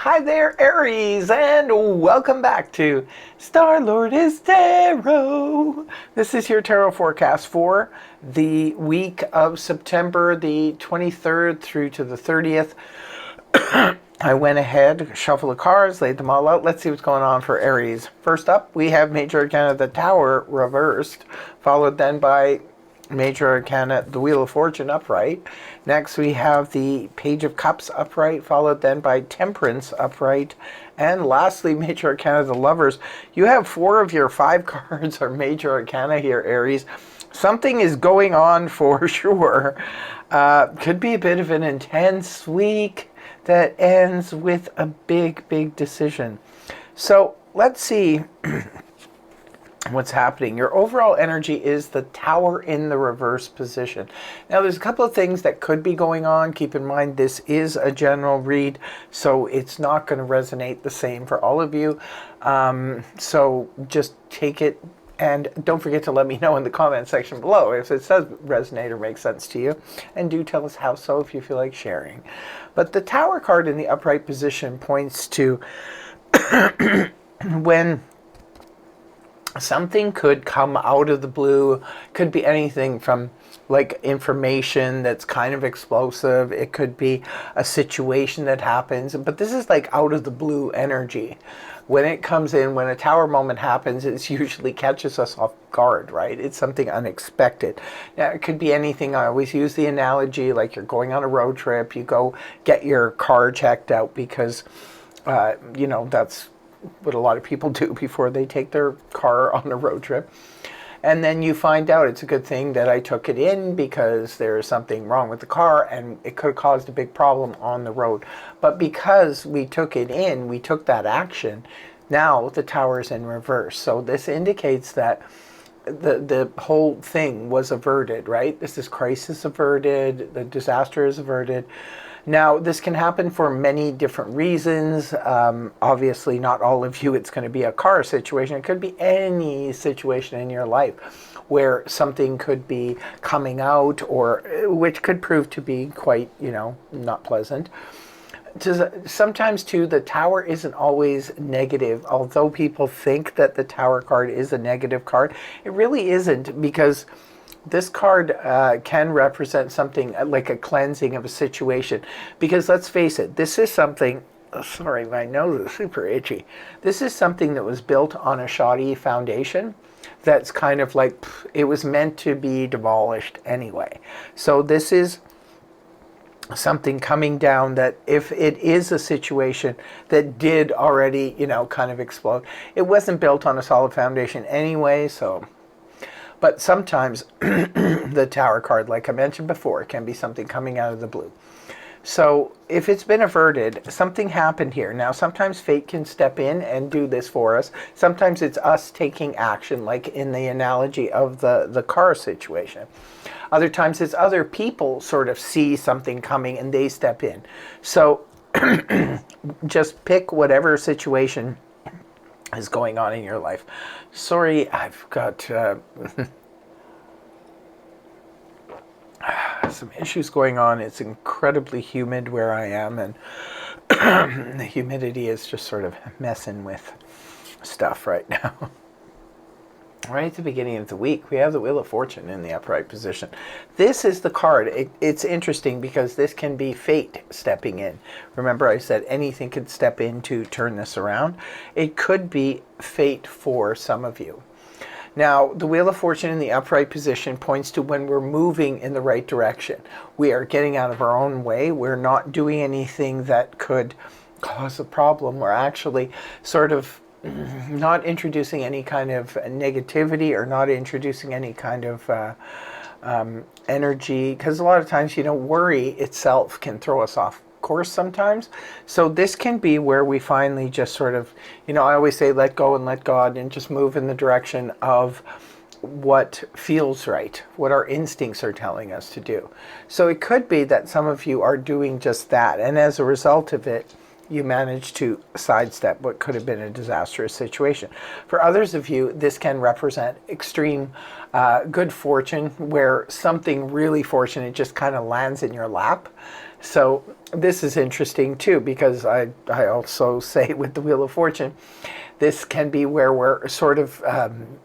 Hi there, Aries, and welcome back to Star-Lord is Tarot. This is your tarot forecast for the week of September the 23rd through to the 30th. I went ahead, shuffled the cards, laid them all out. Let's see what's going on for Aries. First up, we have Major Arcana, the Tower, reversed, followed then by Major Arcana, the Wheel of Fortune, upright. Next, we have the Page of Cups, upright, followed then by Temperance, upright. And lastly, Major Arcana, the Lovers. You have 4 of your 5 cards are Major Arcana here, Aries. Something is going on for sure. Could be a bit of an intense week that ends with a big decision. So let's see what's happening. Your overall energy is the Tower in the reverse position. Now, there's a couple of things that could be going on. Keep in mind, this is a general read, so it's not going to resonate the same for all of you. So just take it, and don't forget to let me know in the comment section below if it does resonate or make sense to you. And do tell us how so if you feel like sharing. But the Tower card in the upright position points to when something could come out of the blue. Could be anything from like information that's kind of explosive. It could be a situation that happens, but this is like out of the blue energy. When it comes in, when a Tower moment happens, it usually catches us off guard, right? It's something unexpected. Now, it could be anything. I always use the analogy like you're going on a road trip. You go get your car checked out because, you know, that's what a lot of people do before they take their car on a road trip. And then you find out it's a good thing that I took it in because there's something wrong with the car and it could have caused a big problem on the road. But because we took it in, we took that action, now the Tower's in reverse. So this indicates that the whole thing was averted, right? This is crisis averted, the disaster is averted. Now, this can happen for many different reasons. Obviously, not all of you, it's going to be a car situation. It could be any situation in your life where something could be coming out, or which could prove to be quite, you know, not pleasant. Sometimes, too, the Tower isn't always negative. Although people think that the Tower card is a negative card, it really isn't, because this card can represent something like a cleansing of a situation. Because let's face it, this is something, oh, sorry, my nose is super itchy. This is something that was built on a shoddy foundation that's kind of like, it was meant to be demolished anyway. So this is something coming down that if it is a situation that did already, you know, kind of explode, it wasn't built on a solid foundation anyway, so. But sometimes the Tower card, like I mentioned before, can be something coming out of the blue. So if it's been averted, something happened here. Now, sometimes fate can step in and do this for us. Sometimes it's us taking action, like in the analogy of the car situation. Other times it's other people sort of see something coming and they step in. So just pick whatever situation is going on in your life. Sorry, I've got some issues going on. It's incredibly humid where I am, and the humidity is just sort of messing with stuff right now. Right at the beginning of the week, we have the Wheel of Fortune in the upright position. This is the card. It's interesting because this can be fate stepping in. Remember, I said anything could step in to turn this around. It could be fate for some of you. Now, the Wheel of Fortune in the upright position points to when we're moving in the right direction. We are getting out of our own way. We're not doing anything that could cause a problem. We're actually sort of not introducing any kind of negativity, or not introducing any kind of energy, because a lot of times, you know, worry itself can throw us off course sometimes. So this can be where we finally just sort of, you know, I always say let go and let God, and just move in the direction of what feels right, what our instincts are telling us to do. So it could be that some of you are doing just that, and as a result of it, you manage to sidestep what could have been a disastrous situation. For others of you, this can represent extreme good fortune, where something really fortunate just kind of lands in your lap. So this is interesting too, because I also say with the Wheel of Fortune, this can be where we're sort of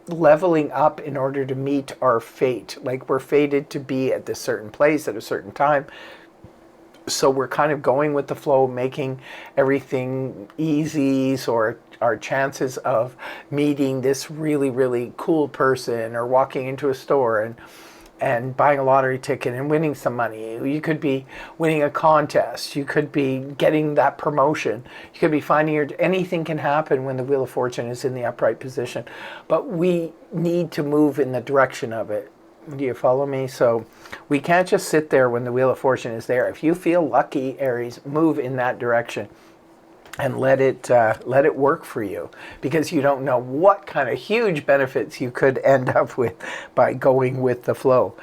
leveling up in order to meet our fate. Like we're fated to be at this certain place at a certain time. So we're kind of going with the flow, making everything easy, so our chances of meeting this really, really cool person or walking into a store and buying a lottery ticket and winning some money. You could be winning a contest. You could be getting that promotion. You could be finding anything can happen when the Wheel of Fortune is in the upright position. But we need to move in the direction of it. Do you follow me? So we can't just sit there when the Wheel of Fortune is there. If you feel lucky, Aries, move in that direction and let it work for you, because you don't know what kind of huge benefits you could end up with by going with the flow.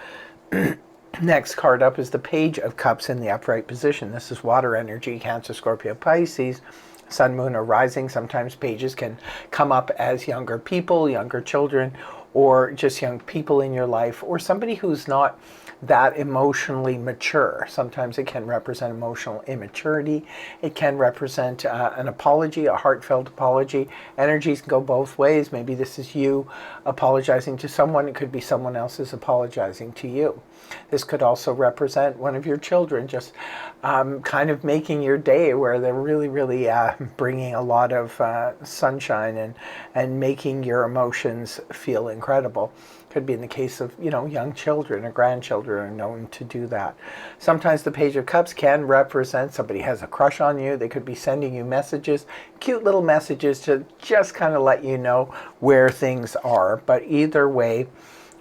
Next card up is the Page of Cups in the upright position. This is water energy, Cancer, Scorpio, Pisces, Sun, Moon, or Rising. Sometimes pages can come up as younger people, younger children, or just young people in your life, or somebody who's not that emotionally mature. Sometimes it can represent emotional immaturity. It can represent an apology, a heartfelt apology. Energies can go both ways. Maybe this is you apologizing to someone. It could be someone else is apologizing to you. This could also represent one of your children just kind of making your day, where they're really, really bringing a lot of sunshine and making your emotions feel incredible. Could be in the case of, young children or grandchildren are known to do that. Sometimes the Page of Cups can represent somebody has a crush on you. They could be sending you messages, cute little messages to just kind of let you know where things are. But either way,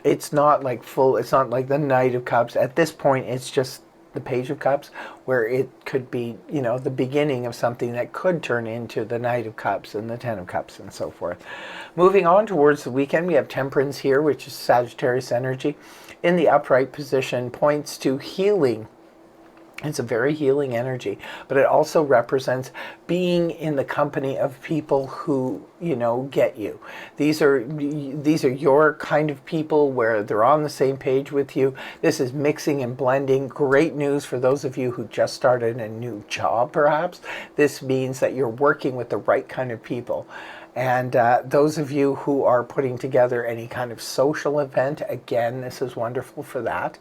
it's not like it's not like the Knight of Cups. At this point, it's just the Page of Cups, where it could be, the beginning of something that could turn into the Knight of Cups and the Ten of Cups and so forth. Moving on towards the weekend, we have Temperance here, which is Sagittarius energy. In the upright position, points to healing. It's a very healing energy, but it also represents being in the company of people who, get you. These are your kind of people, where they're on the same page with you. This is mixing and blending. Great news for those of you who just started a new job, perhaps. This means that you're working with the right kind of people. And those of you who are putting together any kind of social event, again, this is wonderful for that.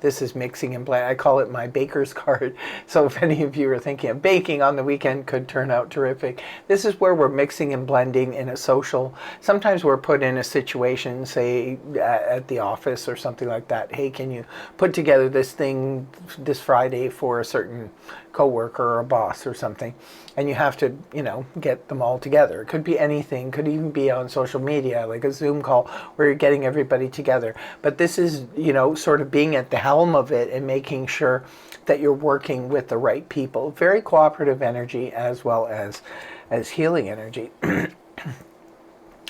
This is mixing and blending. I call it my baker's card. So if any of you are thinking of baking on the weekend, could turn out terrific. This is where we're mixing and blending in a social. Sometimes we're put in a situation, say at the office or something like that. Hey, can you put together this thing this Friday for a certain coworker or a boss or something? And you have to, get them all together. It could be anything, could even be on social media, like a Zoom call where you're getting everybody together. But this is, sort of being at the helm of it and making sure that you're working with the right people. Very cooperative energy as well as healing energy.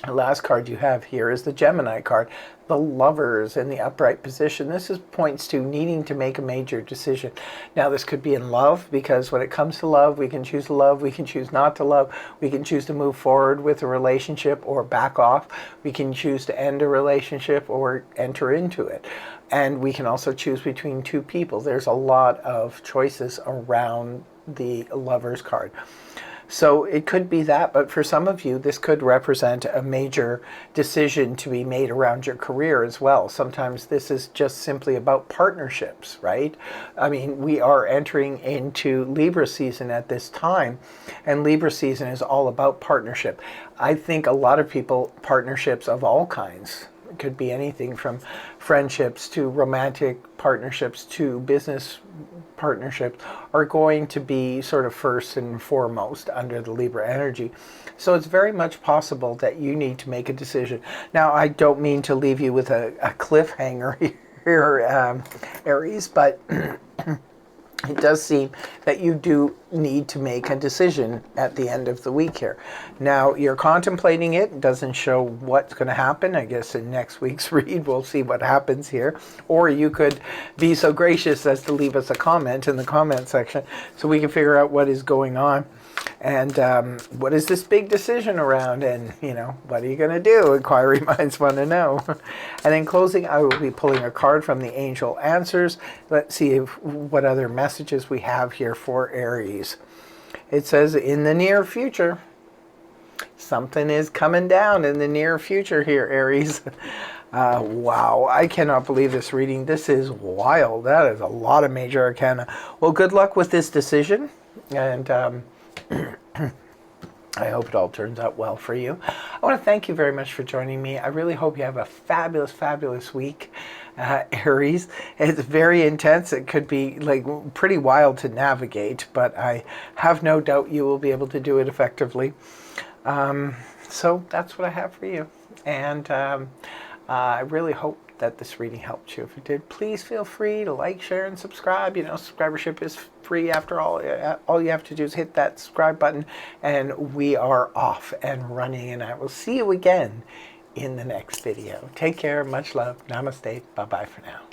The last card you have here is the Gemini card, the Lovers in the upright position. This points to needing to make a major decision. Now, this could be in love, because when it comes to love, we can choose to love, we can choose not to love, we can choose to move forward with a relationship or back off, we can choose to end a relationship or enter into it. And we can also choose between two people. There's a lot of choices around the Lovers card. So it could be that, but for some of you, this could represent a major decision to be made around your career as well. Sometimes this is just simply about partnerships, right? I mean, we are entering into Libra season at this time, and Libra season is all about partnership. I think a lot of people, partnerships of all kinds. It could be anything from friendships to romantic partnerships to business partnerships are going to be sort of first and foremost under the Libra energy. So it's very much possible that you need to make a decision. Now, I don't mean to leave you with a cliffhanger here, Aries, but it does seem that you do need to make a decision at the end of the week here. Now, you're contemplating it. It doesn't show what's going to happen. I guess in next week's read, we'll see what happens here. Or you could be so gracious as to leave us a comment in the comment section so we can figure out what is going on. And what is this big decision around? And, you know, what are you going to do? Inquiry minds want to know. And in closing, I will be pulling a card from the Angel Answers. Let's see what other messages we have here for Aries. It says, in the near future, something is coming down in the near future here, Aries. Wow, I cannot believe this reading. This is wild. That is a lot of major arcana. Well, good luck with this decision. And I hope it all turns out well for you. I want to thank you very much for joining me. I really hope you have a fabulous, fabulous week, Aries. It's very intense. It could be like pretty wild to navigate, but I have no doubt you will be able to do it effectively. So that's what I have for you. And I really hope that this reading helped you. If it did, please feel free to like, share, and subscribe. You know, subscribership is free after all. All you have to do is hit that subscribe button, and we are off and running. And I will see you again in the next video. Take care. Much love. Namaste. Bye-bye for now.